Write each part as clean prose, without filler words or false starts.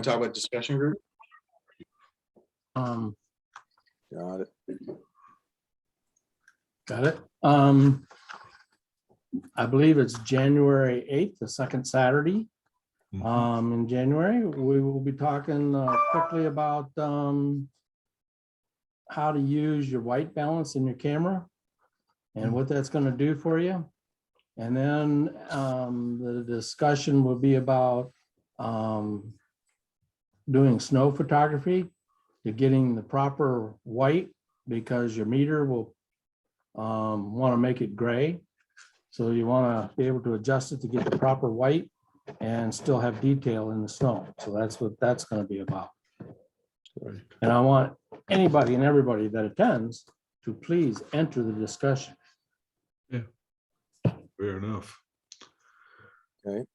Talk about discussion group? Um, Got it. got it. I believe it's January 8th, the second Saturday. In January, we will be talking quickly about how to use your white balance in your camera and what that's going to do for you. And then the discussion will be about doing snow photography to getting the proper white, because your meter will want to make it gray. So you want to be able to adjust it to get the proper white and still have detail in the snow. So that's what that's going to be about. Right. And I want anybody and everybody that attends to please enter the discussion. Fair enough. Okay.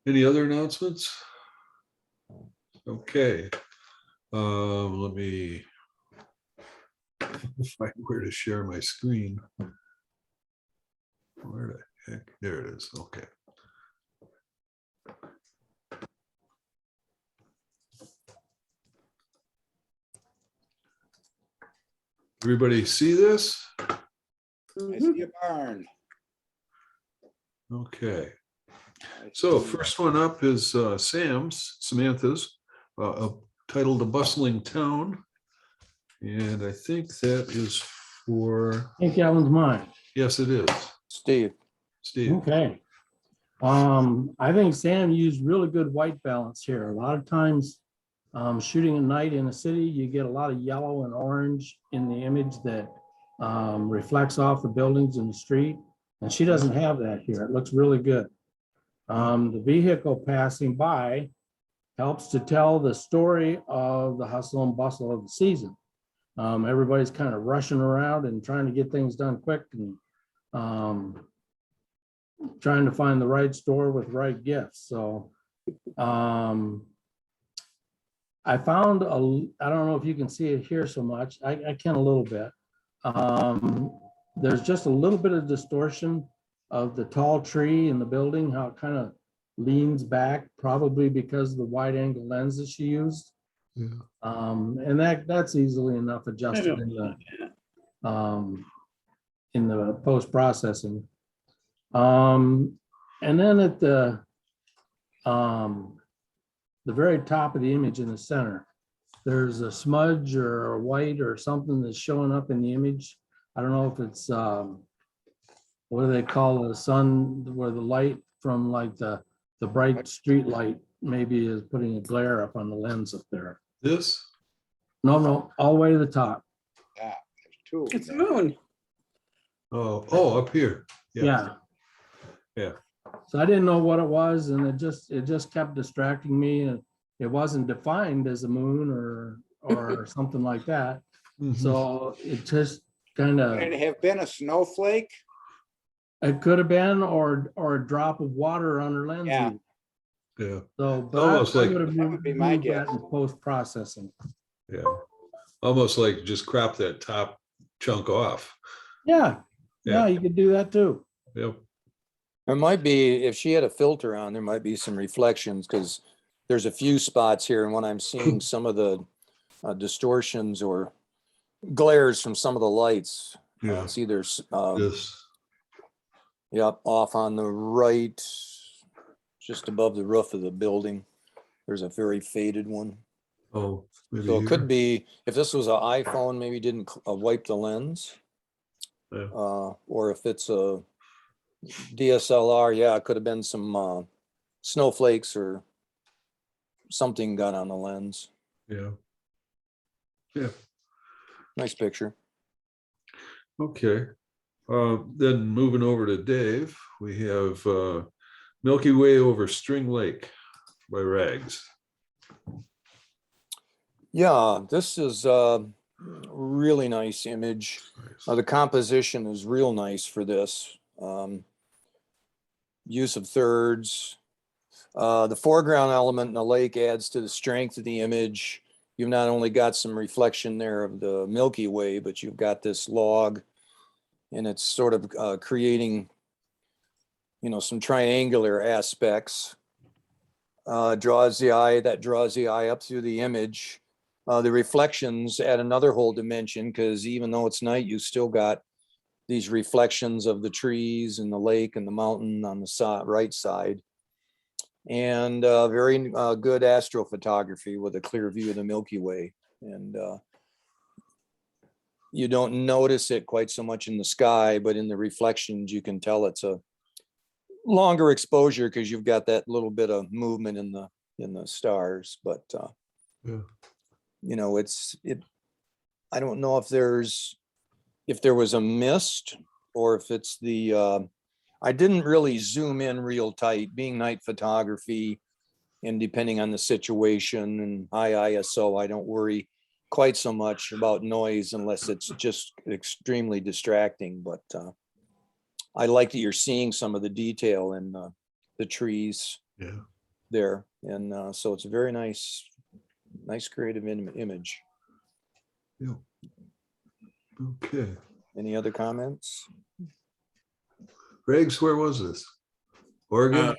Any other announcements? Okay. Let me find where to share my screen. Where the heck? There it is. Okay. Everybody see this? I see a barn. Okay. So first one up is Samantha's, titled "A Bustling Town." And I think that is for, I think that one's mine. yes, it is. Steve. Steve. Okay. I think Sam used really good white balance here. A lot of times, shooting at night in a city, you get a lot of yellow and orange in the image that reflects off the buildings in the street. And she doesn't have that here. It looks really good. The vehicle passing by helps to tell the story of the hustle and bustle of the season. Everybody's kind of rushing around and trying to get things done quick and trying to find the right store with right gifts. So I found I don't know if you can see it here so much. I can a little bit. There's just a little bit of distortion of the tall tree in the building, how it kind of leans back, probably because of the wide angle lens that she used. Yeah. And that's easily enough adjusted in the post-processing. And then at the very top of the image in the center, there's a smudge or a white or something that's showing up in the image. I don't know if it's what do they call the sun, where the light from like the bright street light maybe is putting a glare up on the lens up there. This? No, all the way to the top. Yeah, there's two. It's the moon. Oh, up here. Yeah. Yeah. So I didn't know what it was, and it just kept distracting me, and it wasn't defined as a moon or something like that. Mhm. So it just kind of, Could it have been a snowflake? it could have been, or a drop of water on her lens. Yeah. even. Yeah, So, but Almost I like- would have That would be my moved that guess. in post-processing. yeah. Almost like just crop that top chunk off. Yeah, Yeah. you could do that too. Yep. There might be, if she had a filter on, there might be some reflections, because there's a few spots here, and when I'm seeing some of the distortions or glares from some of the lights, Yeah. it's either, This. yep, off on the right, just above the roof of the building. There's a very faded one. Oh. maybe So it here. could be, if this was an iPhone, maybe didn't wipe the lens. Yeah. Or if it's a DSLR, yeah, it could have been some snowflakes or something got on the lens. Yeah. Yeah. Nice picture. Okay. Then moving over to Dave, we have Milky Way over String Lake by Rags. Yeah, this is a really nice image. The composition is real nice for this. Use of thirds. The foreground element in the lake adds to the strength of the image. You've not only got some reflection there of the Milky Way, but you've got this log, and it's sort of creating, some triangular aspects. draws the eye, up through the image. The reflections add another whole dimension, because even though it's night, you still got these reflections of the trees and the lake and the mountain on the right side. And very good astrophotography with a clear view of the Milky Way. And you don't notice it quite so much in the sky, but in the reflections, you can tell it's a longer exposure because you've got that little bit of movement in the stars. But Yeah. you know, I don't know if there was a mist, or if it's I didn't really zoom in real tight, being night photography, and depending on the situation and high ISO, I don't worry quite so much about noise unless it's just extremely distracting. But I like that you're seeing some of the detail in the trees Yeah. there. And so it's a very nice creative image. Yeah. Okay. Any other comments? Greg's, where was this? Oregon?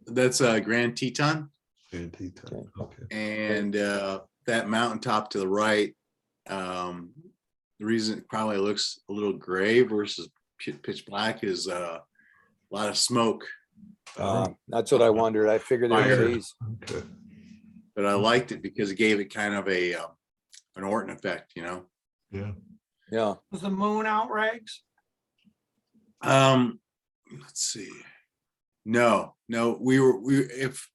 That's Grand Teton, And Teton. Okay. and that mountaintop to the right. The reason it probably looks a little gray versus pitch black is a lot of smoke. That's what I wondered. I figured there Fire. was haze. Okay. But I liked it because it gave it kind of an Orton effect, you know. Yeah. Yeah. Was the moon out, Rags? Let's see. No, if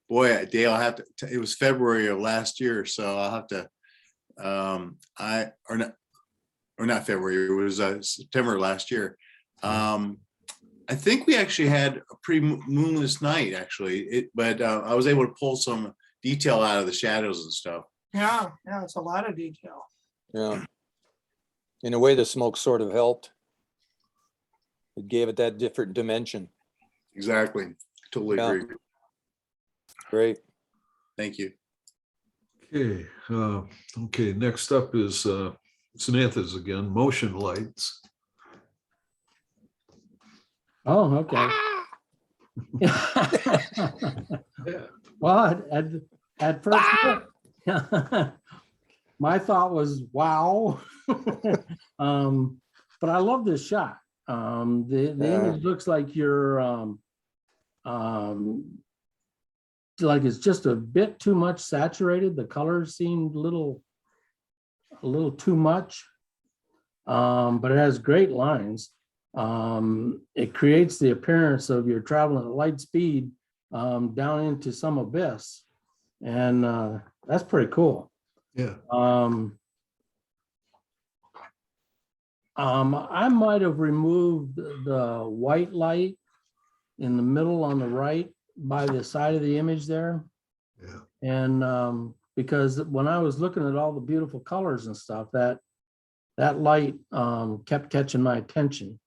boy, Dale, I'll have to, it was February of last year, so I'll have to, not February, it was September last year. I think we actually had a pretty moonless night, actually, but I was able to pull some detail out of the shadows and stuff. Yeah, it's a lot of detail. Yeah. In a way, the smoke sort of helped. It gave it that different dimension. Exactly. Totally Yeah. agree. Great. Thank you. Okay. Okay. Next up is Samantha's again, motion lights. Oh, okay. Well, at first, my thought was, wow. But I love this shot. The image looks like you're, like it's just a bit too much saturated. The colors seemed a little too much. But it has great lines. It creates the appearance of you're traveling at light speed down into some abyss. And that's pretty cool. Yeah. I might have removed the white light in the middle on the right by the side of the image there. Yeah. And because when I was looking at all the beautiful colors and stuff, that light kept catching my attention.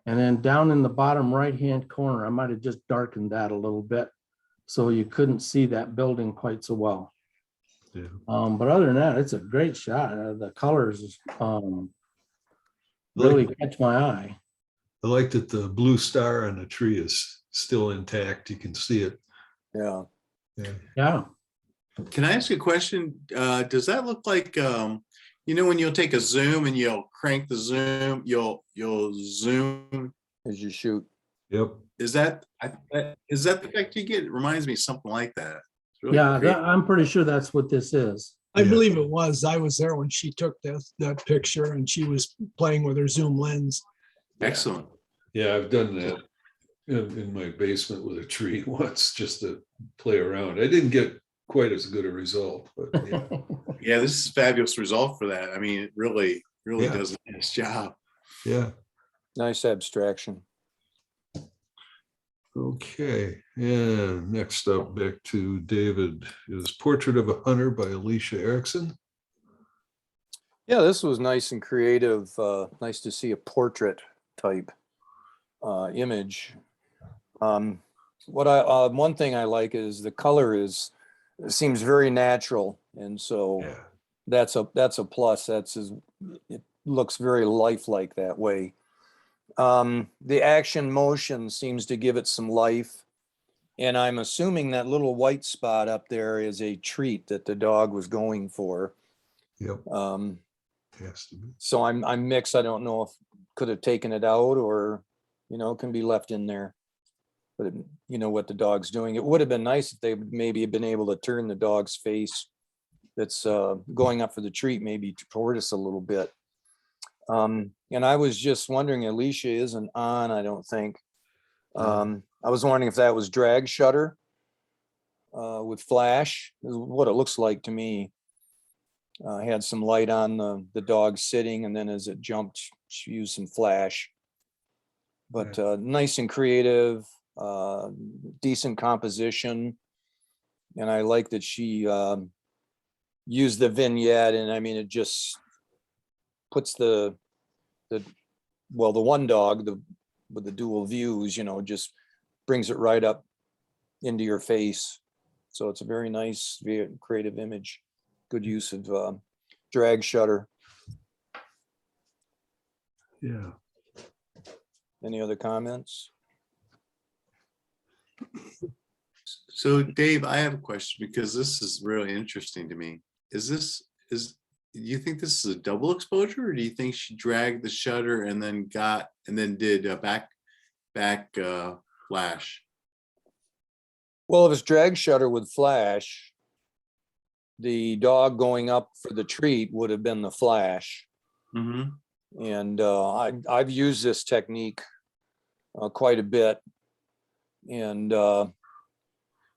And then down in the bottom right-hand corner, I might have just darkened that a little bit so you couldn't see that building quite so well. Yeah. But other than that, it's a great shot. The colors really catch my eye. I like that the blue star on the tree is still intact. You can see it. Yeah. Yeah. Yeah. Can I ask you a question? Does that look like, you know, when you'll take a zoom and you'll crank the zoom, you'll zoom? As you shoot. Yep. Is that the effect you get? It reminds me of something like that. It's really Yeah, great. I'm pretty sure that's what this is. I Yeah. believe it was. I was there when she took that picture and she was playing with her zoom lens. Excellent. Yeah, I've done that in my basement with a tree once just to play around. I didn't get quite as good a result, but yeah. Yeah, this is a fabulous result for that. I mean, it really Yeah. does a nice job. Yeah. Nice abstraction. Okay, and next up, back to David, is Portrait of a Hunter by Alicia Erickson. Yeah, this was nice and creative. Nice to see a portrait type image. One thing I like is the color seems very natural, and so Yeah. that's a plus. It looks very lifelike that way. The action motion seems to give it some life, And I'm assuming that little white spot up there is a treat that the dog was going for. Yep, Um, has to be. so I'm mixed. I don't know if could have taken it out or, can be left in there. But you know what the dog's doing. It would have been nice if they would maybe have been able to turn the dog's face that's going up for the treat maybe toward us a little bit. And I was just wondering, Alicia isn't on, I don't think. I was wondering if that was drag shutter with flash, is what it looks like to me. Had some light on the dog sitting, and then as it jumped, she used some flash. But nice and creative, decent composition. And I like that she used the vignette, and I mean, it just puts the one dog, with the dual views, just brings it right up into your face. So it's a very nice, very creative image. Good use of drag shutter. Yeah. Any other comments? So Dave, I have a question because this is really interesting to me. Do you think this is a double exposure, or do you think she dragged the shutter and then did a back flash? Well, if it's drag shutter with flash, the dog going up for the treat would have been the flash. Mm-hmm. And I've used this technique quite a bit. And,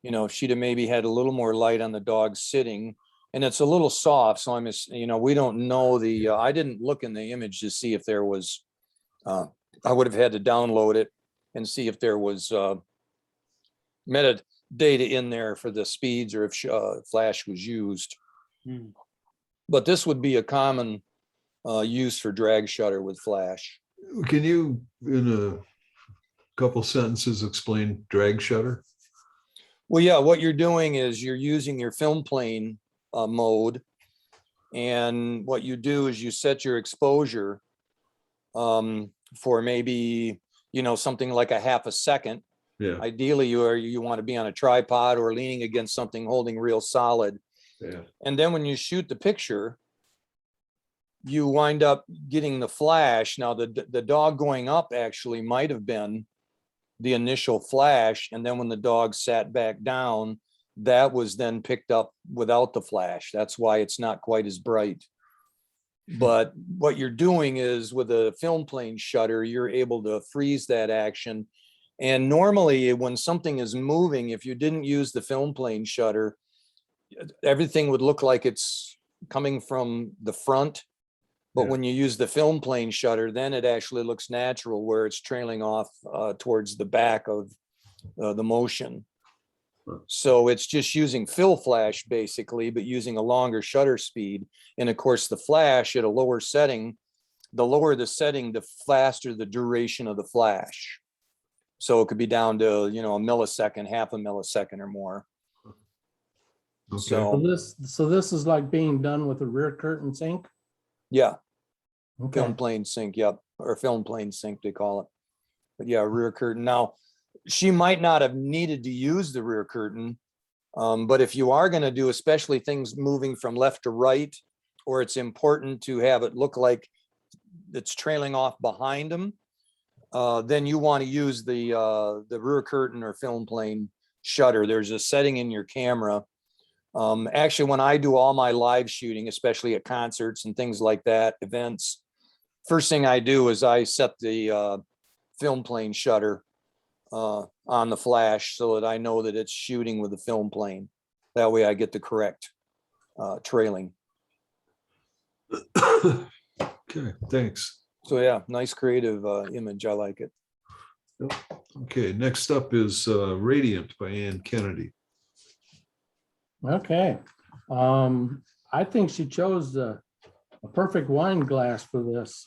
if she'd have maybe had a little more light on the dog sitting, and it's a little soft. So we don't know I didn't look in the image to see if there was, I would have had to download it and see if there was metadata in there for the speeds or if flash was used. But this would be a common use for drag shutter with flash. Can you, in a couple sentences, explain drag shutter? Well, yeah, what you're doing is you're using your film plane mode. And what you do is you set your exposure for maybe, something like a half a second. Yeah. Ideally, you want to be on a tripod or leaning against something holding real solid. Yeah. And then when you shoot the picture, you wind up getting the flash. Now, the dog going up actually might have been the initial flash. And then when the dog sat back down, that was then picked up without the flash. That's why it's not quite as bright. But what you're doing is with a film plane shutter, you're able to freeze that action. And normally when something is moving, if you didn't use the film plane shutter, everything would look like it's coming from the front. But Yeah. when you use the film plane shutter, then it actually looks natural where it's trailing off towards the back of the motion. So it's just using fill flash basically, but using a longer shutter speed. And of course, the flash at a lower setting, the lower the setting, the faster the duration of the flash. So it could be down to, a millisecond, half a millisecond or more. Okay. So, So this is like being done with a rear curtain sync? yeah, Okay. film plane sync, yep, or film plane sync, they call it. But yeah, rear curtain. Now, she might not have needed to use the rear curtain, but if you are going to do, especially things moving from left to right, or it's important to have it look like it's trailing off behind them, then you want to use the rear curtain or film plane shutter. There's a setting in your camera. Actually, when I do all my live shooting, especially at concerts and things like that, events, first thing I do is I set the film plane shutter on the flash so that I know that it's shooting with the film plane. That way I get the correct trailing. Okay, thanks. So yeah, nice creative image. I like it. Okay, next up is Radiant by Ann Kennedy. Okay. I think she chose a perfect wine glass for this,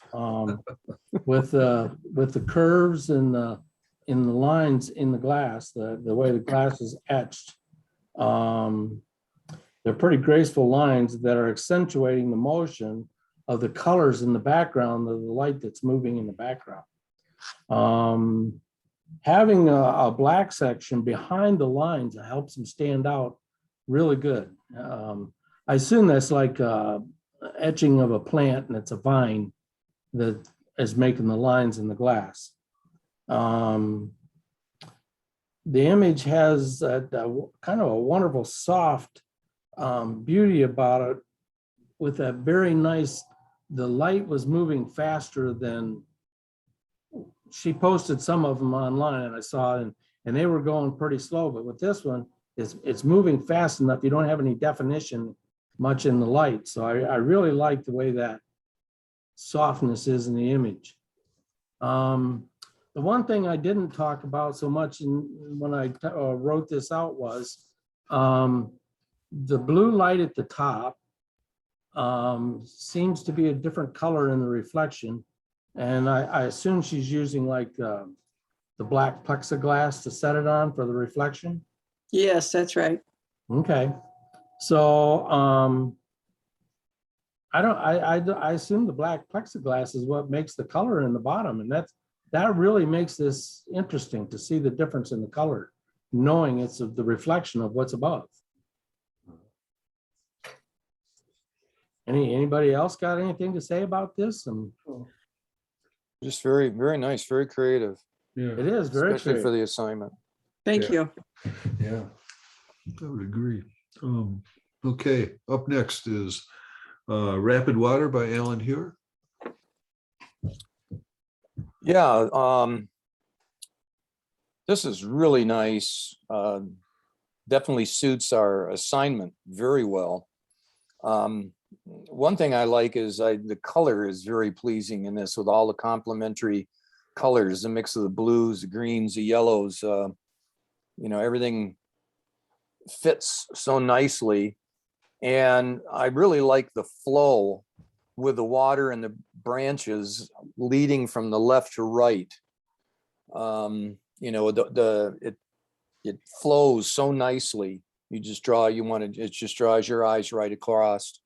with the curves and the lines in the glass, the way the glass is etched. They're pretty graceful lines that are accentuating the motion of the colors in the background of the light that's moving in the background. having a black section behind the lines helps them stand out really good. I assume that's like etching of a plant and it's a vine that is making the lines in the glass. The image has kind of a wonderful soft beauty about it with a very nice, the light was moving faster than, she posted some of them online and I saw it, and they were going pretty slow, but with this one, it's moving fast enough. You don't have any definition much in the light. So I really like the way that softness is in the image. The one thing I didn't talk about so much when I wrote this out was the blue light at the top seems to be a different color in the reflection. And I assume she's using like the black plexiglass to set it on for the reflection. Yes, that's right. Okay, so I assume the black plexiglass is what makes the color in the bottom, and that really makes this interesting to see the difference in the color, knowing it's the reflection of what's above. Anybody else got anything to say about this? Just very, very nice, very creative, Yeah, It is very especially for creative. the assignment. Thank Yeah. you. yeah. I would agree. Okay, up next is Rapid Water by Alan Hewer. Yeah, this is really nice. Definitely suits our assignment very well. One thing I like is the color is very pleasing in this with all the complementary colors, the mix of the blues, the greens, the yellows, everything fits so nicely. And I really like the flow with the water and the branches leading from the left to right. It flows so nicely. It just draws your eyes right across.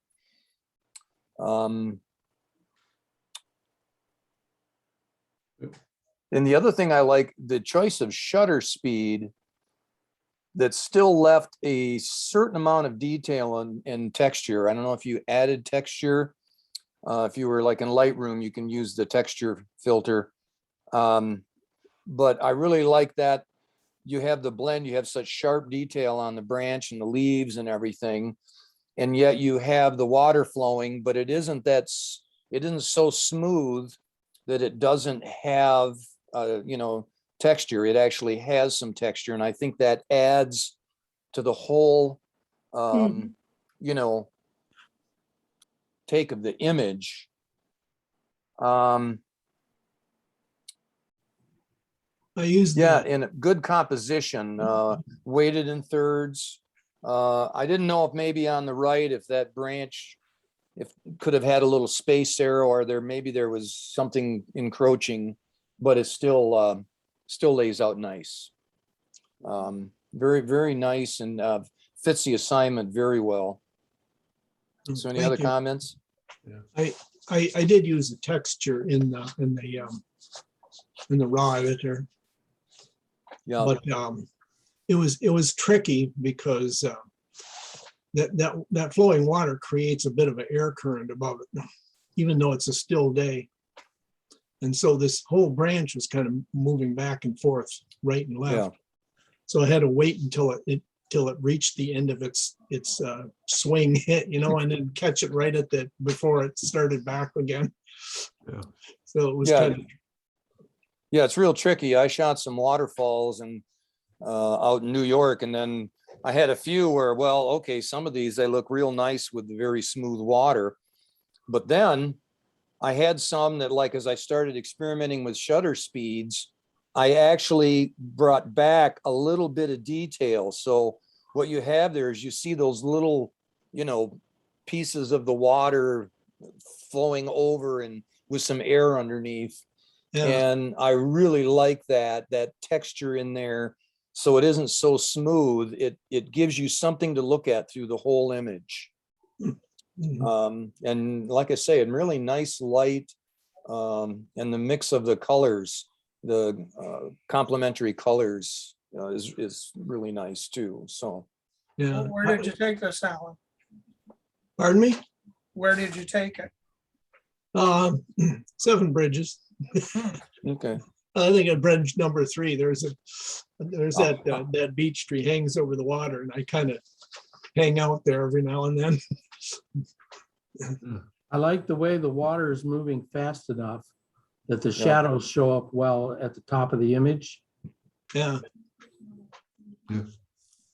And the other thing I like, the choice of shutter speed that still left a certain amount of detail and texture. I don't know if you added texture. If you were like in Lightroom, you can use the texture filter. But I really like that you have the blend, you have such sharp detail on the branch and the leaves and everything. And yet you have the water flowing, but it isn't so smooth that it doesn't have, texture. It actually has some texture. And I think that adds to the whole, take of the image. I used In a good composition, weighted in thirds. I didn't know if maybe on the right, if that branch, if could have had a little space there, or maybe there was something encroaching, but it still lays out nice. Very, very nice, and fits the assignment very well. So any other comments? I did use the texture in the raw editor, Yeah, but it was tricky because that flowing water creates a bit of an air current above it, even though it's a still day. And so this whole branch was kind of moving back and forth, right and left. Yeah. So I had to wait until it reached the end of its swing hit, and then catch it right before it started back again. Yeah. So it was Yeah. kind of. Yeah, it's real tricky. I shot some waterfalls and out in New York, and then I had a few where, okay, some of these, they look real nice with the very smooth water. But then I had some that, like, as I started experimenting with shutter speeds, I actually brought back a little bit of detail. So what you have there is you see those little, pieces of the water flowing over and with some air underneath. Yeah. And I really like that texture in there. So it isn't so smooth. It gives you something to look at through the whole image. Mhm. And like I say, a really nice light, and the mix of the colors. complementary colors is really nice too. So Yeah. Well, where did you take this, Alan? Pardon me? Where did you take it? Seven Bridges. okay. I think at bridge number 3, there's that beech tree hangs over the water, and I kind of hang out there every now and then. I like the way the water is moving fast enough that the Yeah. shadows show up well at the top of the image. Yeah. Yeah.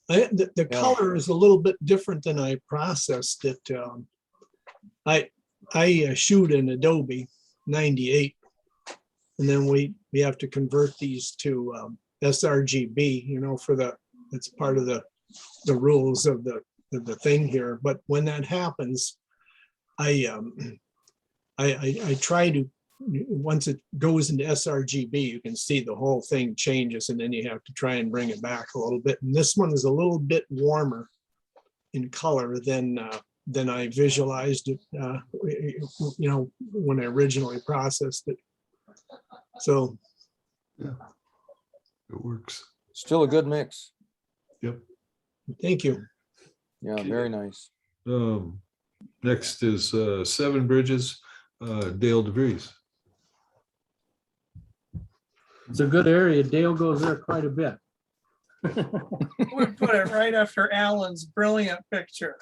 The Yeah. color is a little bit different than I processed it. I shoot in Adobe 98, and then we have to convert these to sRGB, it's part of the rules of the thing here. But when that happens, I try to, once it goes into sRGB, you can see the whole thing changes, and then you have to try and bring it back a little bit. And this one is a little bit warmer in color than I visualized it, when I originally processed it. So, It works. Still a good mix. Yep. thank you. Yeah, Okay. very nice. Next is Seven Bridges, Dale DeVries. It's a good area. Dale goes there quite a bit. We put it right after Alan's brilliant picture.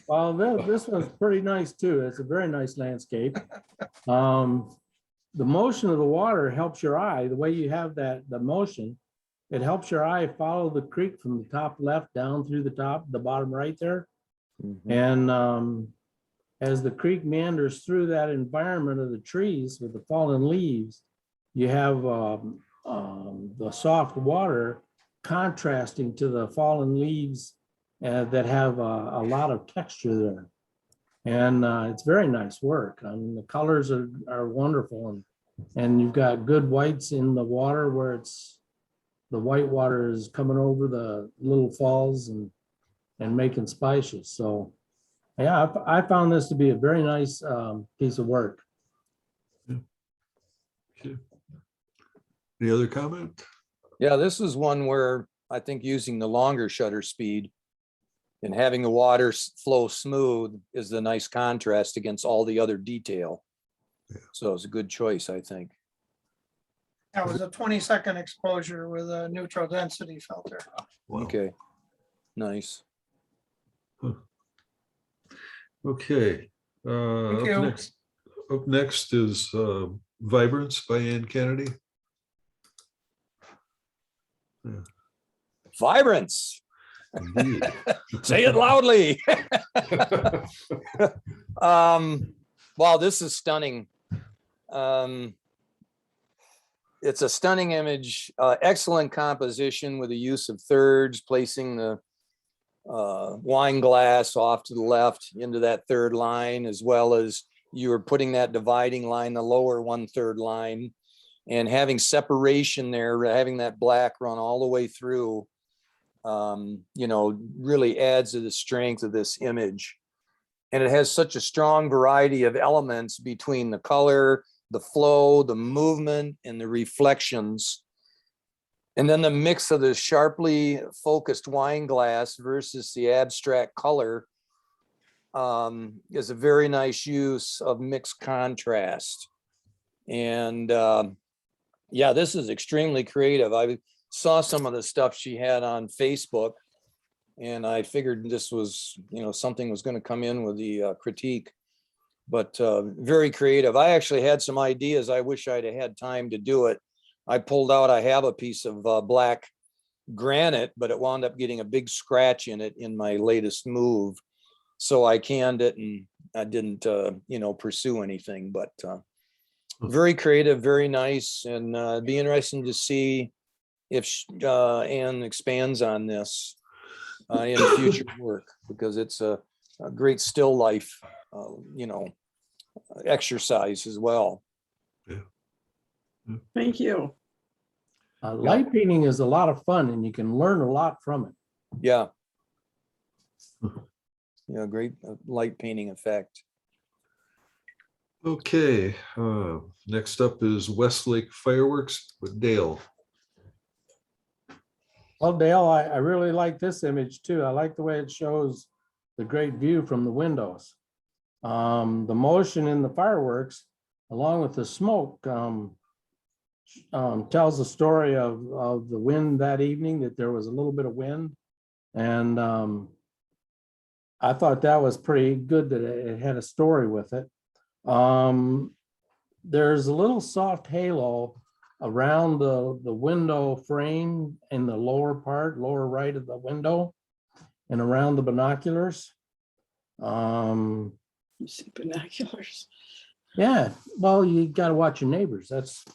Well, this one's pretty nice too. It's a very nice landscape. The motion of the water helps your eye. The way you have the motion, it helps your eye follow the creek from the top left down through the bottom right there. Mhm. And as the creek meanders through that environment of the trees with the fallen leaves, you have the soft water contrasting to the fallen leaves that have a lot of texture there. And it's very nice work. I mean, the colors are wonderful, and you've got good whites in the water where the white water is coming over the little falls and making splash. So yeah, I found this to be a very nice piece of work. Any other comment? Yeah, this is one where I think using the longer shutter speed and having the water flow smooth is the nice contrast against all the other detail. Yeah. So it's a good choice, I think. That was a 20-second exposure with a neutral density filter. Wow. Okay, nice. Okay. Thank you. Up next is Vibrance by Ann Kennedy. Vibrance, Indeed. say it loudly. Wow, this is stunning. It's a stunning image, excellent composition with the use of thirds, placing the wine glass off to the left into that third line, as well as you were putting that dividing line, the lower 1/3 line, and having separation there, having that black run all the way through, really adds to the strength of this image. And it has such a strong variety of elements between the color, the flow, the movement, and the reflections. And then the mix of the sharply focused wine glass versus the abstract color is a very nice use of mixed contrast. And yeah, this is extremely creative. I saw some of the stuff she had on Facebook, and I figured this was, something was going to come in with the critique, but very creative. I actually had some ideas. I wish I'd have had time to do it. I have a piece of black granite, but it wound up getting a big scratch in it in my latest move. So I canned it and I didn't, pursue anything, but very creative, very nice, and be interesting to see if Anne expands on this in future work, because it's a great still life, exercise as well. Thank you. Light painting is a lot of fun, and you can learn a lot from it. Yeah. Yeah, great light painting effect. Okay, next up is Westlake Fireworks with Dale. Well, Dale, I really like this image too. I like the way it shows the great view from the windows. The motion in the fireworks, along with the smoke, tells the story of the wind that evening, that there was a little bit of wind. And I thought that was pretty good that it had a story with it. There's a little soft halo around the window frame in the lower part, lower right of the window, and around the binoculars. You see binoculars. Yeah, well, you got to watch your neighbors. That's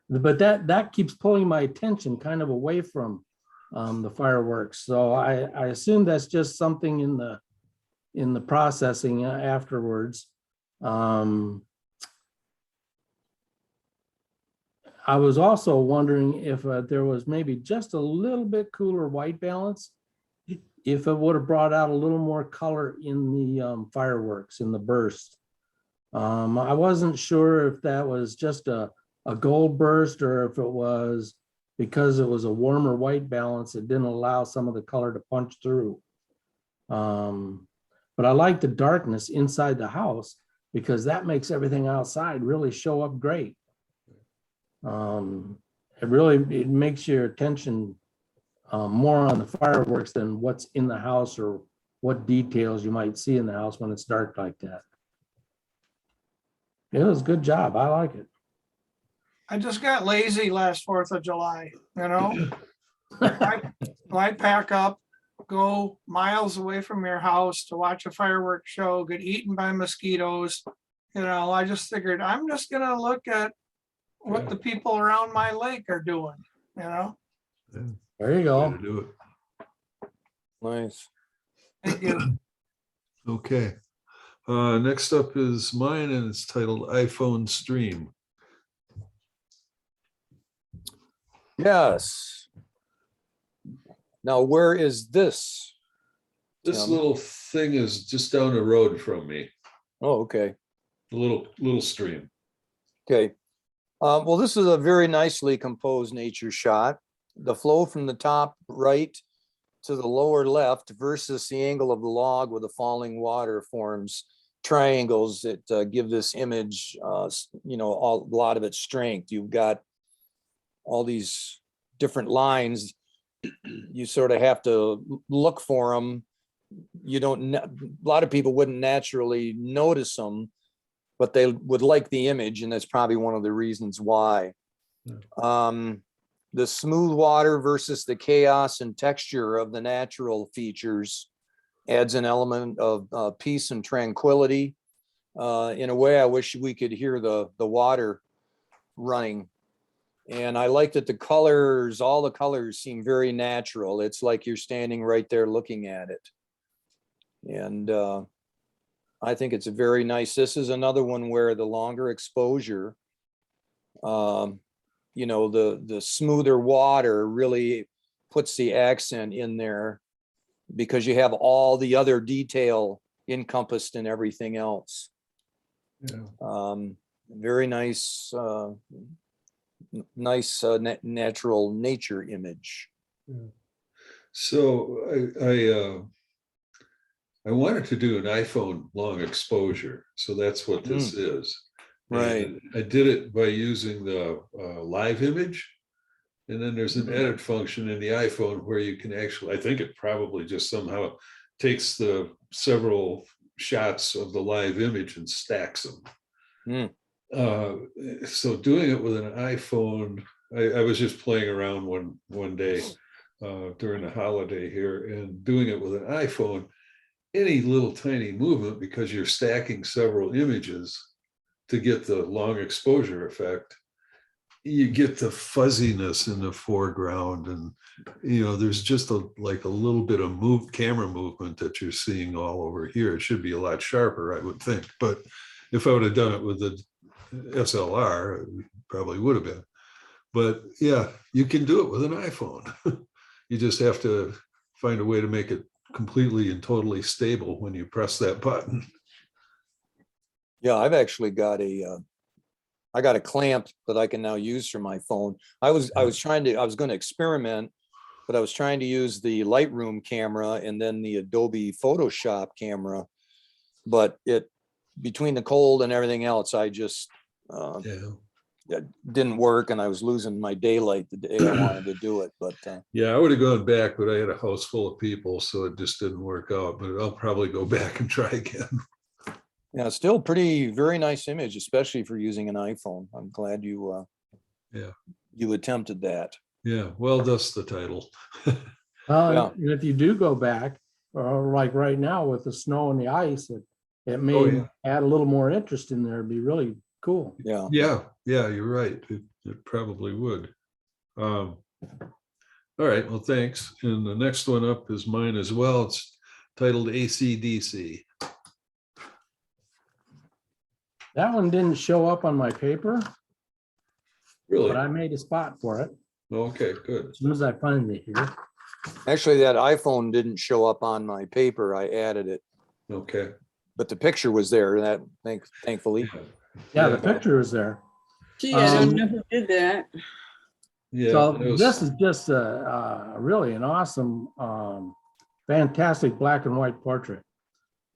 but that keeps pulling my attention kind of away from the fireworks. So I assume that's just something in the processing afterwards. I was also wondering if there was maybe just a little bit cooler white balance, if it would have brought out a little more color in the fireworks, in the burst. I wasn't sure if that was just a gold burst or if it was because it was a warmer white balance, it didn't allow some of the color to punch through. But I like the darkness inside the house because that makes everything outside really show up great. It makes your attention more on the fireworks than what's in the house or what details you might see in the house when it's dark like that. It was a good job. I like it. I just got lazy last 4th of July, you know? Why pack up, go miles away from your house to watch a fireworks show, get eaten by mosquitoes? You know, I just figured I'm just gonna look at what the people around my lake are doing, you know? There you Way go. to do it. Nice. Thank you. Okay. Next up is mine and it's titled iPhone Stream. Yes. Now, where is this? This Tim? little thing is just down the road from me, Oh, okay. a little stream. Okay. Well, this is a very nicely composed nature shot. The flow from the top right to the lower left versus the angle of the log with the falling water forms triangles that give this image, a lot of its strength. You've got all these different lines. You sort of have to look for them. A lot of people wouldn't naturally notice them, but they would like the image, and that's probably one of the reasons why. The smooth water versus the chaos and texture of the natural features adds an element of peace and tranquility. In a way, I wish we could hear the water running. And I like that all the colors seem very natural. It's like you're standing right there looking at it. And I think it's a very nice, this is another one where the longer exposure, the smoother water really puts the accent in there because you have all the other detail encompassed in everything else. Yeah. Very nice, natural nature image. So I wanted to do an iPhone long exposure, so that's what this is. Right. And I did it by using the live image, and then there's an edit function in the iPhone where you can actually, I think it probably just somehow takes the several shots of the live image and stacks them. So doing it with an iPhone, I was just playing around one day during the holiday here, and doing it with an iPhone, any little tiny movement, because you're stacking several images to get the long exposure effect, you get the fuzziness in the foreground, and there's just a little bit of camera movement that you're seeing all over here. It should be a lot sharper, I would think, but if I would have done it with the SLR, it probably would have been. But yeah, you can do it with an iPhone. You just have to find a way to make it completely and totally stable when you press that button. Yeah, I've actually got I got a clamp that I can now use for my phone. I was going to experiment, but I was trying to use the Lightroom camera and then the Adobe Photoshop camera. But between the cold and everything else, I just, Yeah. it didn't work, and I was losing my daylight the day I wanted to do it, but Yeah, I would have gone back, but I had a house full of people, so it just didn't work out. But I'll probably go back and try again. yeah, still very nice image, especially for using an iPhone. I'm glad you Yeah. you attempted that. Yeah, well, that's the title. Yeah. And if you do go back, like right now with the snow and the ice, it may Oh, yeah. add a little more interest in there. It'd be really cool. Yeah. Yeah, you're right. It probably would. All right, well, thanks. And the next one up is mine as well. It's titled AC/DC. That one didn't show up on my paper, Really? but I made a spot for it Okay, good. as soon as I find it here. Actually, that iPhone didn't show up on my paper. I added it, Okay. but the picture was there. Thankfully. Yeah, Yeah. the picture is there. Gee, I don't Um, know who did that. Yeah. So it was- this is just really an awesome, fantastic black and white portrait.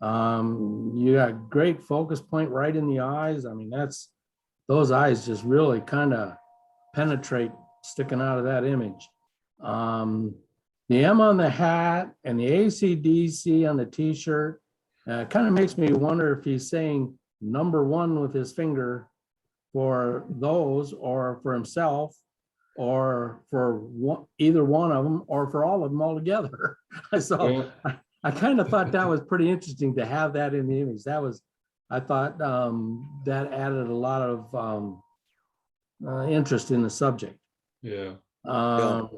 You got great focus point right in the eyes. I mean, those eyes just really kind of penetrate sticking out of that image. The M on the hat and the AC/DC on the t-shirt kind of makes me wonder if he's saying #1 with his finger for those, or for himself, or for either one of them, or for all of them all together. So Well, I kind of thought that was pretty interesting to have that in the image. I thought that added a lot of interest in the subject. yeah, Um,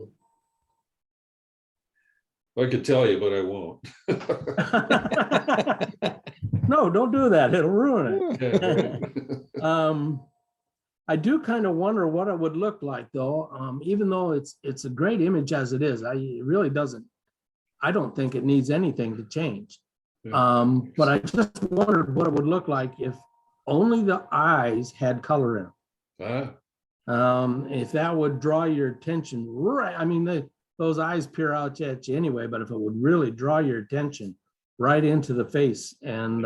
I could tell you, but I won't. No, don't do that. It'll ruin Yeah, it. right. I do kind of wonder what it would look like though, even though it's a great image as it is. It really doesn't, I don't think it needs anything to change. Yeah. But I just wondered what it would look like if only the eyes had color in them. If that would draw your attention, right? I mean, those eyes peer out at you anyway, but if it would really draw your attention right into the face, and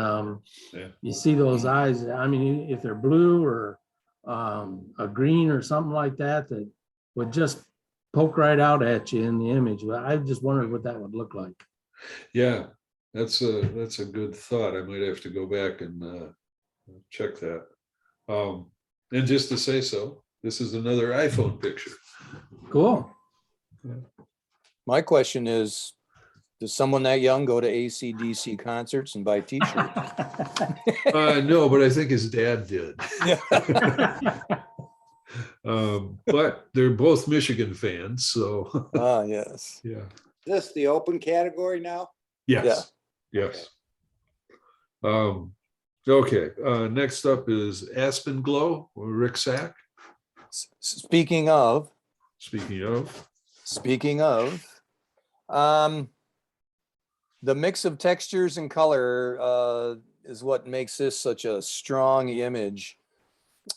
Yeah. you see those eyes, I mean, if they're blue or a green or something like that, that would just poke right out at you in the image. I just wondered what that would look like. Yeah, that's a good thought. I might have to go back and check that. And just to say so, this is another iPhone picture. Cool. My question is, does someone that young go to AC/DC concerts and buy t-shirts? No, but I think his dad did. But they're both Michigan fans, so Ah, yes. yeah. This the open category now? Yes, yes. Okay, next up is Aspen Glow, or Rick Sack. Speaking of, Speaking of, the mix of textures and color is what makes this such a strong image.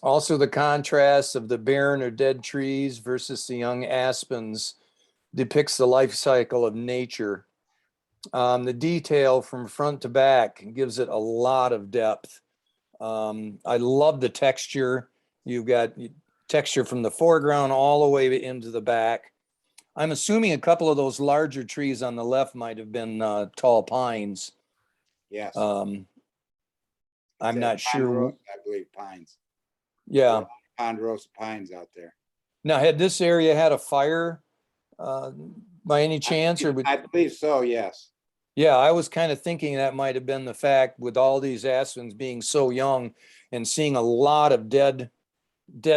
Also, the contrast of the barren or dead trees versus the young aspens depicts the life cycle of nature. The detail from front to back gives it a lot of depth. I love the texture. You've got texture from the foreground all the way into the back. I'm assuming a couple of those larger trees on the left might have been tall pines. Yes. I'm not sure. Ponderosa, I believe pines. Yeah. Ponderosa pines out there. Now, had this area had a fire by any chance, or would? I believe so, yes. Yeah, I was kind of thinking that might have been the fact with all these aspens being so young and seeing a lot of dead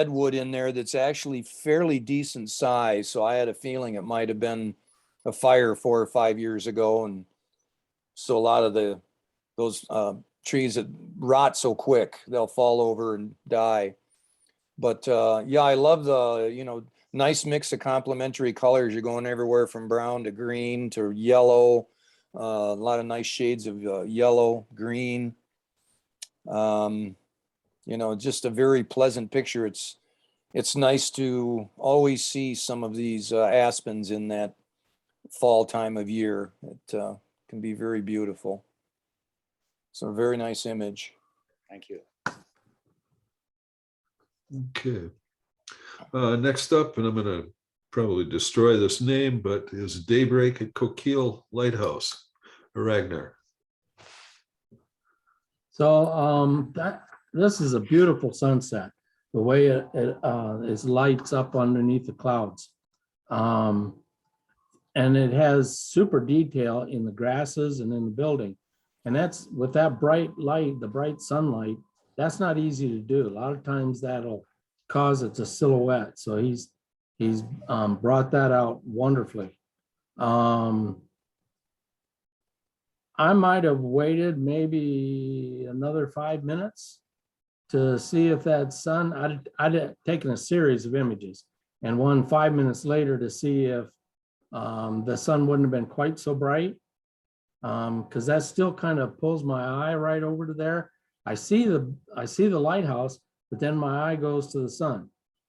wood in there that's actually fairly decent size. So I had a feeling it might have been a fire 4 or 5 years ago. And so a lot of those trees that rot so quick, they'll fall over and die. But yeah, I love the, nice mix of complementary colors. You're going everywhere from brown to green to yellow. A lot of nice shades of yellow, green. You know, just a very pleasant picture. It's nice to always see some of these aspens in that fall time of year. It can be very beautiful. So a very nice image. Thank you. Okay. Next up, and I'm gonna probably destroy this name, but is Daybreak at Coquille Lighthouse, Ragnar. So this is a beautiful sunset, the way it lights up underneath the clouds. And it has super detail in the grasses and in the building. And that's with that bright light, the bright sunlight, that's not easy to do. A lot of times that'll cause it to silhouette. So he's brought that out wonderfully. I might have waited maybe another 5 minutes to see if that sun, I'd taken a series of images and one 5 minutes later to see if the sun wouldn't have been quite so bright. Because that still kind of pulls my eye right over to there. I see the lighthouse, but then my eye goes to the sun.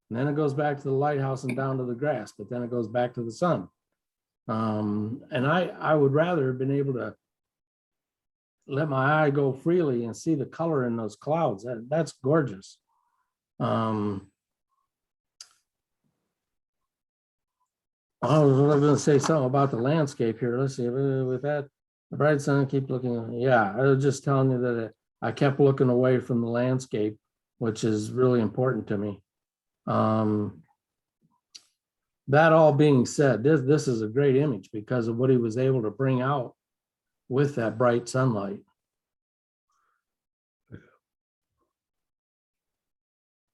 And then it goes back to the lighthouse and down to the grass, but then it goes back to the sun. And I would rather have been able to let my eye go freely and see the color in those clouds. That's gorgeous. I was going to say something about the landscape here. Let's see, with that, the bright sun, keep looking. Yeah, I was just telling you that I kept looking away from the landscape, which is really important to me. That all being said, this is a great image because of what he was able to bring out with that bright sunlight.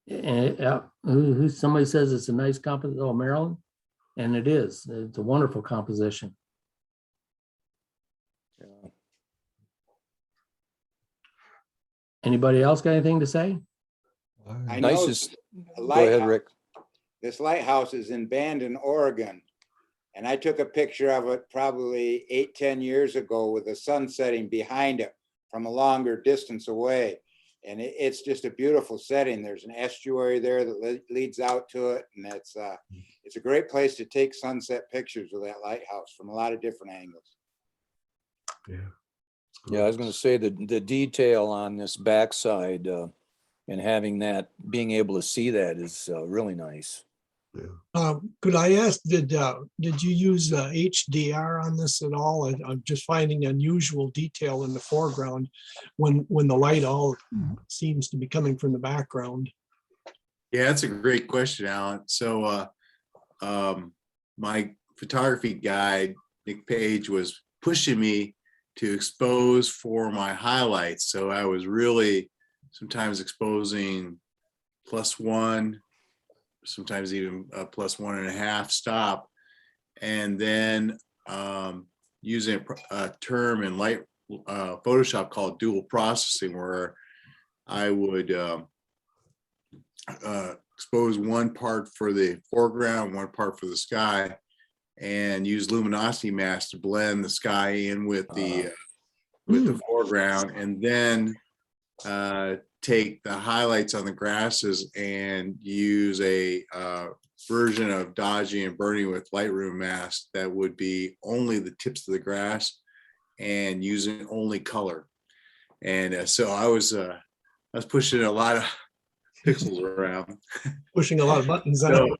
And somebody says it's a nice composition. Oh, Marilyn, and it is. It's a wonderful composition. Yeah. Anybody else got anything to say? I Nice know is, a go ahead, lighthouse- Rick. This lighthouse is in Bandon, Oregon. And I took a picture of it probably 8-10 years ago with the sun setting behind it from a longer distance away. And it's just a beautiful setting. There's an estuary there that leads out to it. And it's a great place to take sunset pictures with that lighthouse from a lot of different angles. Yeah. Yeah, I was going to say that the detail on this backside and having that, being able to see that is really nice. Could I ask, did you use HDR on this at all? I'm just finding unusual detail in the foreground when the light all seems to be coming from the background. Yeah, that's a great question, Alan. So my photography guide, Nick Page, was pushing me to expose for my highlights. So I was really sometimes exposing +1, sometimes even a +1.5 stop. And then using a term in light Photoshop called dual processing, where I would expose one part for the foreground, one part for the sky, and use luminosity mask to blend the sky in with the foreground, and then take the highlights on the grasses and use a version of dodging and burning with Lightroom mask that would be only the tips of the grass and using only color. And so I was pushing a lot of pixels around. Pushing a lot of buttons. So,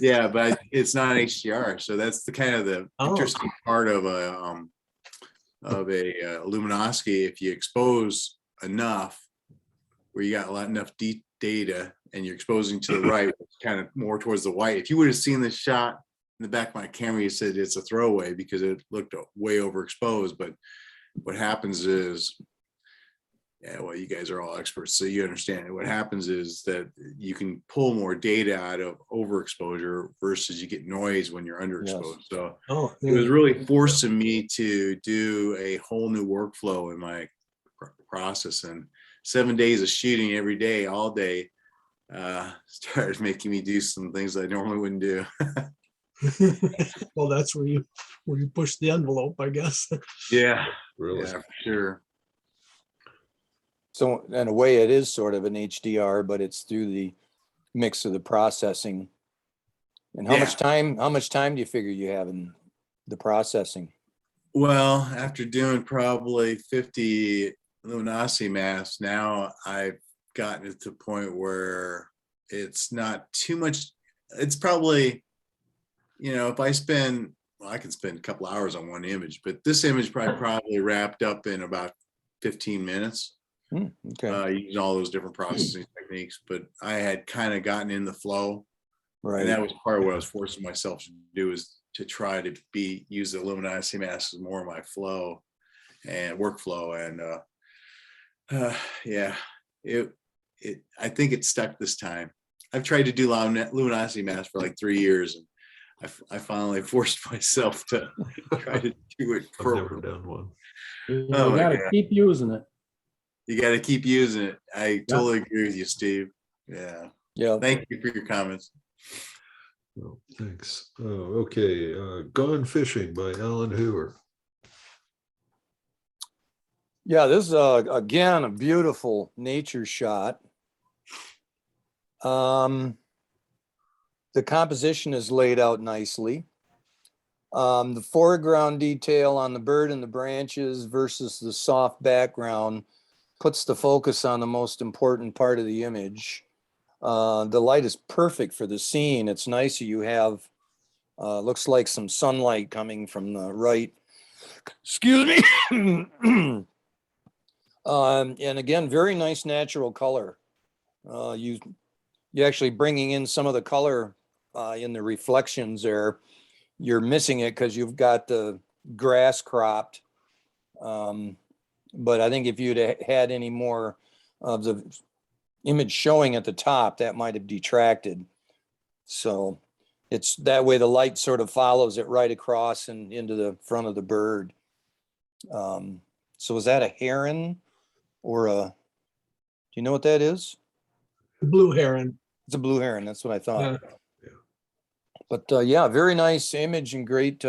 yeah, but it's not HDR. So that's the kind of the Oh. interesting part of a luminosity. If you expose enough, where you got enough data and you're exposing to the right, kind of more towards the white. If you would have seen this shot in the back of my camera, you said it's a throwaway because it looked way overexposed. But what happens is, yeah, well, you guys are all experts, so you understand it. What happens is that you can pull more data out of overexposure versus you get noise when you're underexposed. So Oh, it was really forcing me to do a whole new workflow in my process. And 7 days of shooting every day, all day, started making me do some things I normally wouldn't do. well, that's where you where you push the envelope, I guess. Yeah, Really? yeah, for sure. So in a way, it is sort of an HDR, but it's through the mix of the processing. And how much time do you figure you have in the processing? Well, after doing probably 50 Luminasi masks, now I've gotten to the point where it's not too much. It's probably, if I spend, well, I can spend a couple hours on one image, but this image probably wrapped up in about 15 minutes. Okay, Using all those different processing techniques, but I had kind of gotten in the flow. And that right. was part of what I was forcing myself to do, is to try to use the Luminasi masks as more of my flow and workflow. And yeah, I think it stuck this time. I've tried to do Luminasi masks for like 3 years, and I finally forced myself to try to do it. I've never done one. You Oh my gotta God. keep using it. You got to keep using it. I totally agree with you, Steve. Yeah. Yeah. Thank you for your comments. Oh, thanks. Okay, Gone Fishing by Alan Hoover. Yeah, this is again a beautiful nature shot. The composition is laid out nicely. The foreground detail on the bird and the branches versus the soft background puts the focus on the most important part of the image. The light is perfect for the scene. It's nice that you have, looks like some sunlight coming from the right. Excuse me. And again, very nice natural color. You actually bringing in some of the color in the reflections there. You're missing it because you've got the grass cropped. But I think if you'd had any more of the image showing at the top, that might have detracted. So it's that way the light sort of follows it right across and into the front of the bird. So is that a heron or do you know what that is? Blue heron. It's a blue heron. That's what I thought. Yeah. But yeah, very nice image and great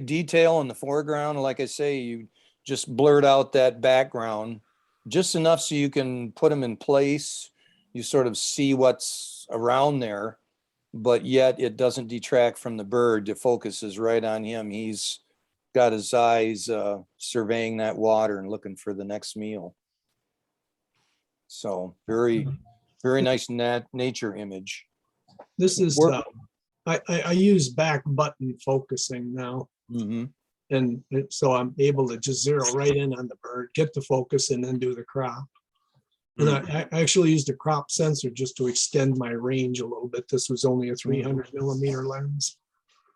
detail in the foreground. Like I say, you just blurred out that background just enough so you can put them in place. You sort of see what's around there, but yet it doesn't detract from the bird. The focus is right on him. He's got his eyes surveying that water and looking for the next meal. So very, very nice nature image. This is, I use back button focusing now. Mm-hmm. And so I'm able to just zero right in on the bird, get the focus, and then do the crop. And I actually used a crop sensor just to extend my range a little bit. This was only a 300mm lens.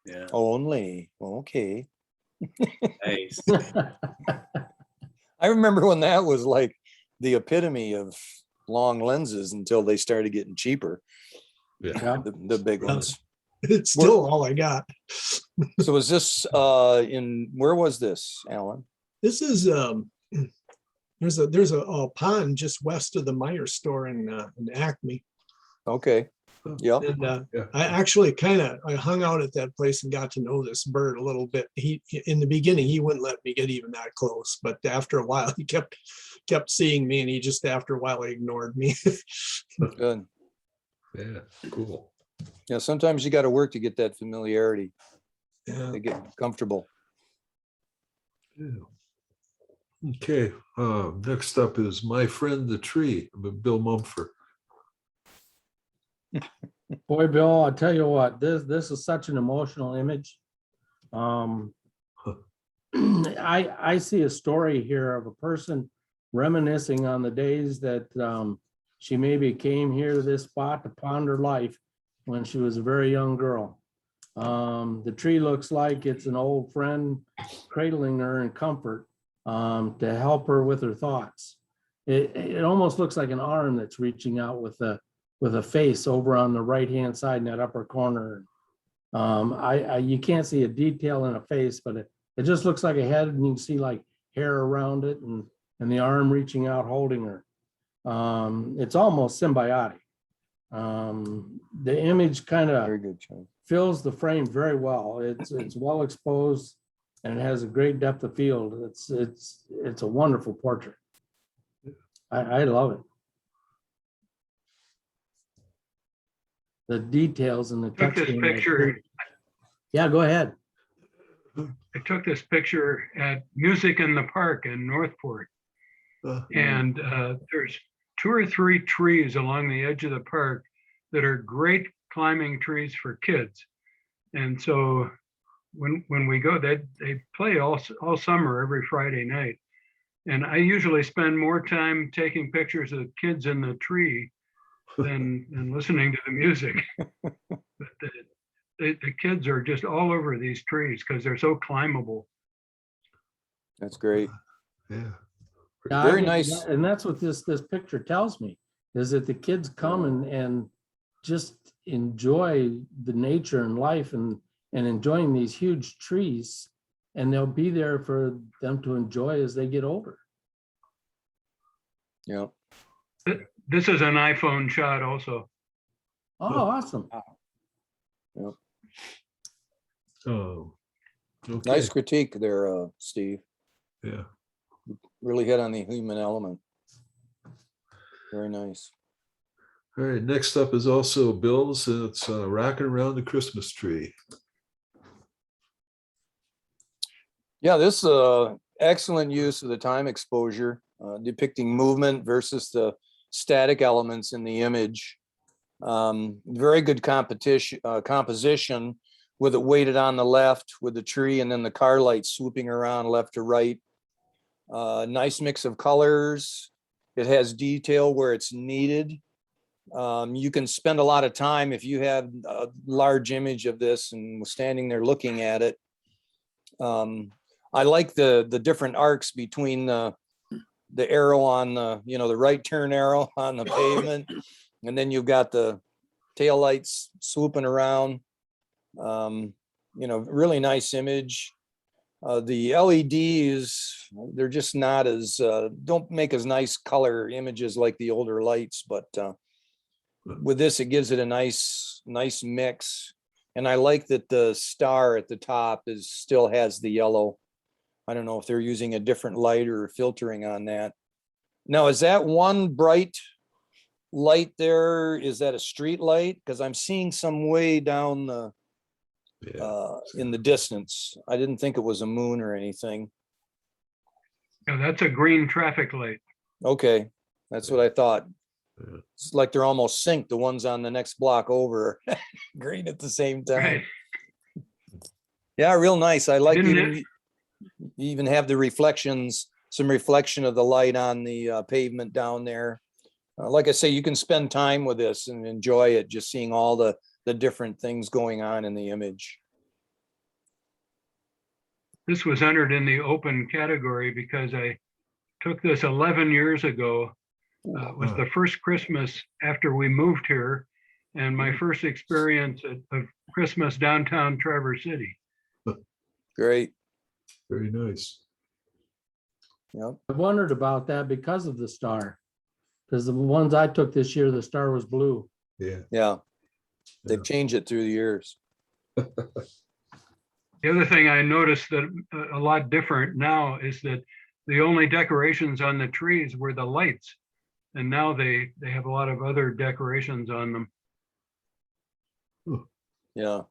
Yeah. Only, okay. Nice. I remember when that was like the epitome of long lenses until they started getting cheaper. Yeah. The big ones. It's still all I got. So is this where was this, Alan? This is there's a pond just west of the Meyer store in Acme. Okay. Yeah. And Yeah. I actually I hung out at that place and got to know this bird a little bit. He in the beginning he wouldn't let me get even that close, but after a while he kept seeing me, and he just after a while he ignored me. Good. Yeah, cool. Yeah, sometimes you got to work to get that familiarity, Yeah. to get comfortable. Yeah. Okay, next up is My Friend the Tree by Bill Mumford. Boy, Bill, I'll tell you what, this is such an emotional image. I see a story here of a person reminiscing on the days that she maybe came here to this spot to ponder life when she was a very young girl. The tree looks like it's an old friend cradling her in comfort to help her with her thoughts. It almost looks like an arm that's reaching out with a face over on the right-hand side in that upper corner. You can't see a detail in a face, but it just looks like a head, and you can see like hair around it, and the arm reaching out, holding her. It's almost symbiotic. The image kind of Very good, John. fills the frame very well. It's well exposed and it has a great depth of field. It's a wonderful portrait. I love it. The details and the Took this texturing. picture, Yeah, go ahead. I took this picture at Music in the Park in Northport. And there's 2 or 3 trees along the edge of the park that are great climbing trees for kids. And so when we go, they play all summer, every Friday night. And I usually spend more time taking pictures of kids in the tree than listening to the music. But the kids are just all over these trees because they're so climbable. That's great. Yeah. Yeah, I Very think nice. And that's what this picture tells me, is that the kids come and just enjoy the nature and life and enjoying these huge trees. And they'll be there for them to enjoy as they get older. Yeah. This is an iPhone shot also. Oh, awesome. Oh. Okay. Nice critique there, Steve. Yeah. Really hit on the human element. Very nice. All right, next up is also Bill's, and it's Rocking Around the Christmas Tree. Yeah, this excellent use of the time exposure, depicting movement versus the static elements in the image. Very good composition with it weighted on the left with the tree and then the car lights swooping around left to right. Nice mix of colors. It has detail where it's needed. You can spend a lot of time if you have a large image of this and standing there looking at it. I like the different arcs between the arrow on the, the right turn arrow on the pavement. And then you've got the taillights swooping around. Really nice image. The LEDs, they're just not as, don't make as nice color images like the older lights, but with this, it gives it a nice mix. And I like that the star at the top still has the yellow. I don't know if they're using a different light or filtering on that. Now, is that one bright light there? Is that a street light? Because I'm seeing some way down the in the distance. I didn't think it was a moon or anything. Yeah, that's a green traffic light. Okay, that's what I thought. Yeah. It's like they're almost synced. The ones on the next block over, green at the same time. Right. Yeah, real nice. I like Didn't you even have the reflections, some reflection of the light on the pavement down there. Like I say, you can spend time with this and enjoy it, just seeing all the different things going on in the image. This was entered in the open category because I took this 11 years ago. It was the first Christmas after we moved here and my first experience of Christmas downtown Traverse City. Great. Very nice. Yep. I wondered about that because of the star. Because the ones I took this year, the star was blue. Yeah. Yeah. They've changed it through the years. The other thing I noticed that a lot different now is that the only decorations on the trees were the lights. And now they have a lot of other decorations on them. Yeah.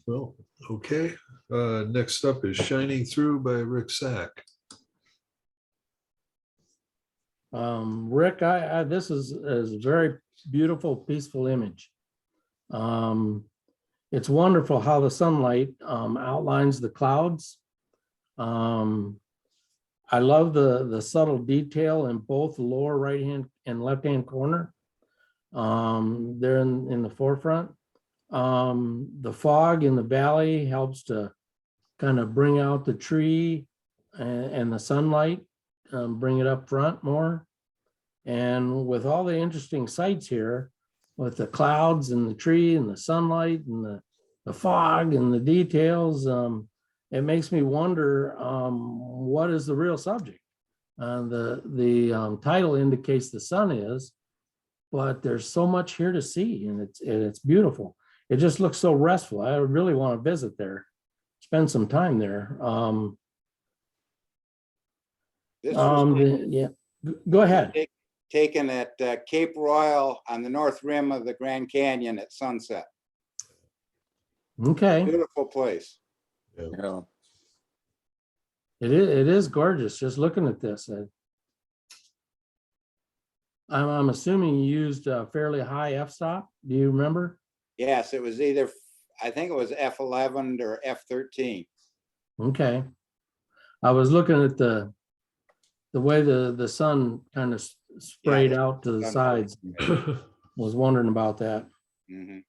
Well, okay. Next up is Shining Through by Rick Sack. Rick, this is a very beautiful, peaceful image. It's wonderful how the sunlight outlines the clouds. I love the subtle detail in both the lower right-hand and left-hand corner. They're in the forefront. The fog in the valley helps to kind of bring out the tree and the sunlight, bring it up front more. And with all the interesting sights here, with the clouds and the tree and the sunlight and the fog and the details, it makes me wonder what is the real subject. The title indicates the sun is, but there's so much here to see, and it's beautiful. It just looks so restful. I really want to visit there, spend some time there. This was Yeah, go ahead. taken at Cape Royal on the north rim of the Grand Canyon at sunset. Okay, Beautiful place. Yeah. it is gorgeous. Just looking at this, I'm assuming you used a fairly high f-stop. Do you remember? Yes, it was either, I think it was F11 or F13. Okay. I was looking at the way the sun kind of sprayed Yeah, out to the sun sides. Was wondering about that. Mhm.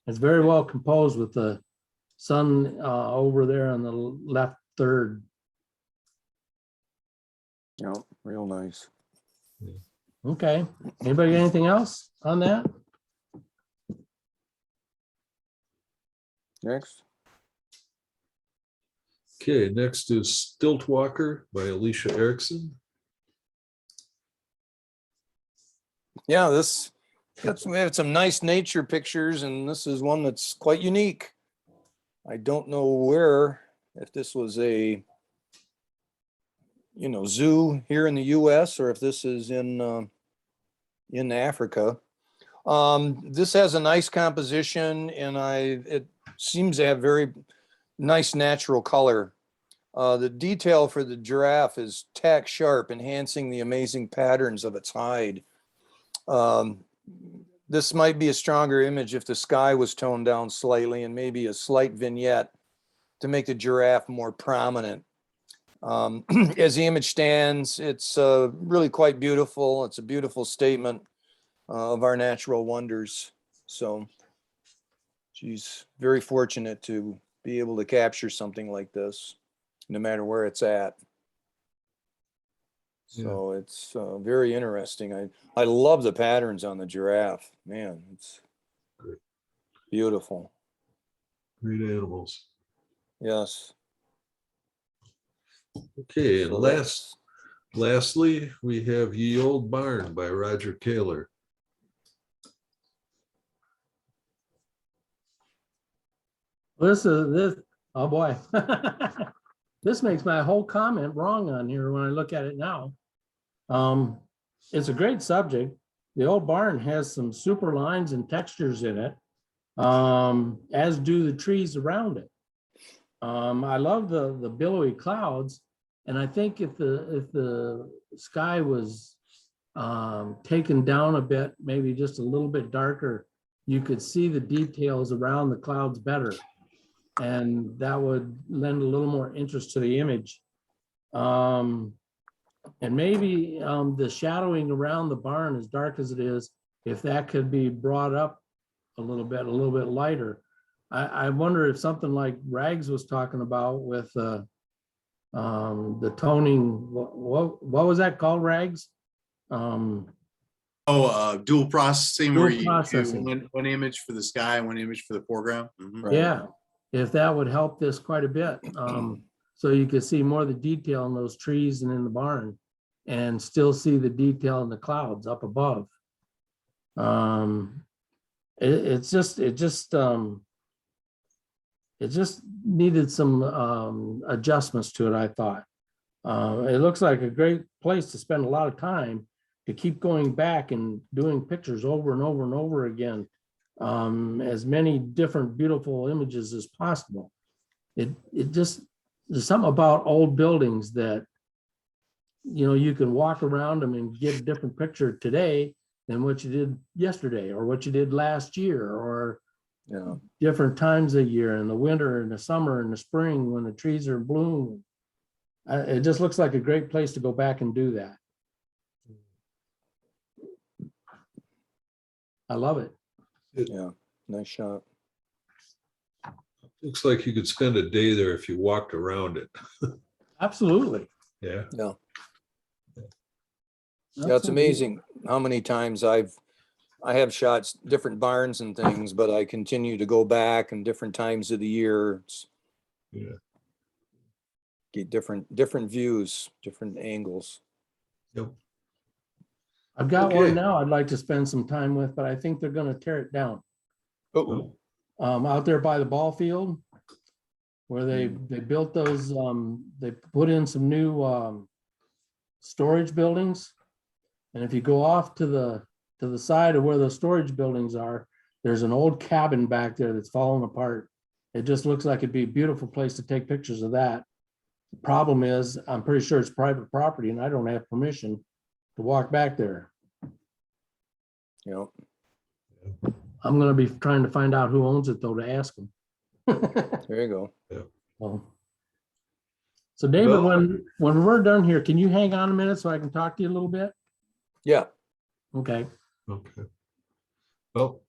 It's very well composed with the sun over there on the left third. Yeah, real nice. Okay. Anybody got anything else on that? Next. Okay, next is Stilt Walker by Alicia Erickson. Yeah, we have some nice nature pictures, and this is one that's quite unique. I don't know where, if this was a, zoo here in the US or if this is in Africa. This has a nice composition, and it seems to have very nice natural color. The detail for the giraffe is tack sharp, enhancing the amazing patterns of its hide. This might be a stronger image if the sky was toned down slightly, and maybe a slight vignette to make the giraffe more prominent. As the image stands, it's really quite beautiful. It's a beautiful statement of our natural wonders. So she's very fortunate to be able to capture something like this, no matter where it's at. So it's very interesting. I love the patterns on the giraffe. Man, it's Great. Beautiful. Great animals. Yes. Okay, and So lastly, we have Ye Old Barn by Roger Kaler. This, oh boy. This makes my whole comment wrong on here when I look at it now. It's a great subject. The old barn has some super lines and textures in it, as do the trees around it. I love the billowy clouds, and I think if the sky was taken down a bit, maybe just a little bit darker, you could see the details around the clouds better, and that would lend a little more interest to the image. And maybe the shadowing around the barn, as dark as it is, if that could be brought up a little bit lighter. I wonder if something like Rags was talking about with the toning, what was that called, Rags? Dual processing Dual where you do processing. one image for the sky, one image for the foreground. Mhm. Right. Yeah, if that would help this quite a bit. So you could see more of the detail in those trees and in the barn, and still see the detail in the clouds up above. It just needed some adjustments to it, I thought. It looks like a great place to spend a lot of time, to keep going back and doing pictures over and over and over again. As many different beautiful images as possible. It just, there's something about old buildings that, you can walk around them and get a different picture today than what you did yesterday, or what you did last year, or Yeah. different times of year, in the winter and the summer and the spring when the trees are in bloom. It just looks like a great place to go back and do that. I love it. Yeah. Nice shot. Looks like you could spend a day there if you walked around it. Absolutely. Yeah. Yeah. Yeah, it's amazing how many times I have shot different barns and things, but I continue to go back and different times of the year. Yeah. Get different views, different angles. Yep. I've got Okay. one now I'd like to spend some time with, but I think they're gonna tear it down. Oh, Out there by the ball field. Where they built those, they put in some new storage buildings. And if you go off to the side of where the storage buildings are, there's an old cabin back there that's falling apart. It just looks like it'd be a beautiful place to take pictures of that. The problem is, I'm pretty sure it's private property and I don't have permission to walk back there. you know, I'm gonna be trying to find out who owns it though, to ask them. there you go. Well, so David, Well- when we're done here, can you hang on a minute so I can talk to you a little bit? Yeah. Okay. Okay. Well,